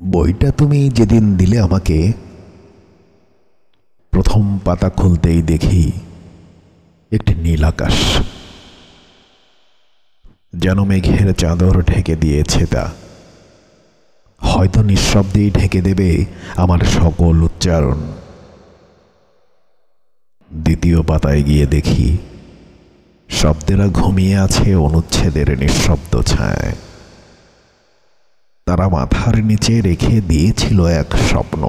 বইটা তুমি যেদিন দিলে আমাকে, প্রথম পাতা খুলতেই দেখি একটি নীল আকাশ, যেন মেঘের চাদর ঢেকে দিয়েছে তা। হয়তো নিঃশব্দেই ঢেকে দেবে আমার সকল উচ্চারণ। দ্বিতীয় পাতায় গিয়ে দেখি শব্দেরা ঘুমিয়ে আছে অনুচ্ছেদের নিঃশব্দ ছায়ায়। তারা মাথার নিচে রেখে দিয়েছিল এক স্বপ্ন,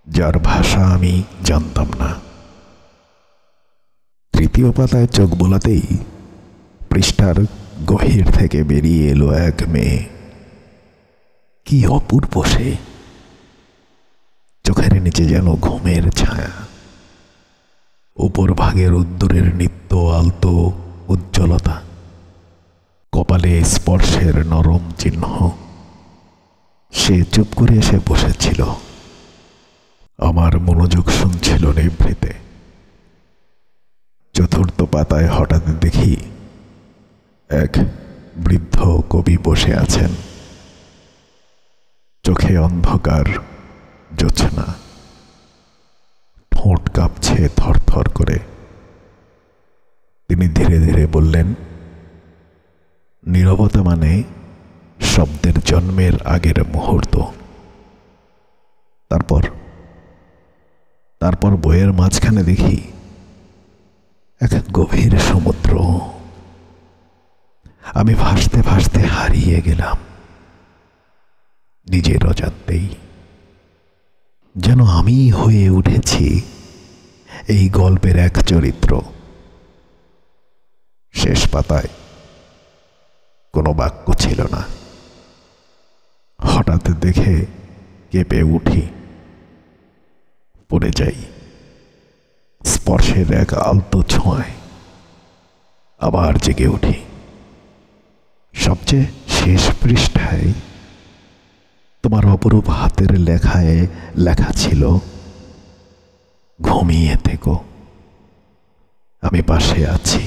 যার ভাষা আমি জানতাম না। তৃতীয় পাতায় চোখ বোলাতেই পৃষ্ঠার গভীর থেকে বেরিয়ে এলো এক মেয়ে। কি অপূর্ব সে! চোখের নিচে যেন ঘুমের ছায়া, উপর ভাগের উদ্দূরের নিত্য আলতো উজ্জ্বলতা, কপালে স্পর্শের নরম চিহ্ন। সে চুপ করে এসে বসেছিল, আমার মনোযোগ শুনছিল নিভৃতে। চতুর্থ পাতায় হঠাৎ দেখি এক বৃদ্ধ কবি বসে আছেন। চোখে অন্ধকার জোছনা, ঠোঁট কাঁপছে থরথর করে। তিনি ধীরে ধীরে বললেন, নীরবতা মানে শব্দের জন্মের আগের মুহূর্ত। তারপর বইয়ের মাঝখানে দেখি এক গভীর সমুদ্র। আমি ভাসতে ভাসতে হারিয়ে গেলাম নিজের অজান্তেই। যেন আমি হয়ে উঠেছি এই গল্পের এক চরিত্র। শেষ পাতায় কোনো বাক্য ছিল না। হঠাৎ দেখে কেঁপে উঠি, পড়ে যাই স্পর্শের এক আলতো ছোঁয়ায়। আবার জেগে উঠি। সবচেয়ে শেষ পৃষ্ঠায় তোমার অপরূপ হাতের লেখায় লেখা ছিল, ঘুমিয়ে থেকো, আমি পাশে আছি।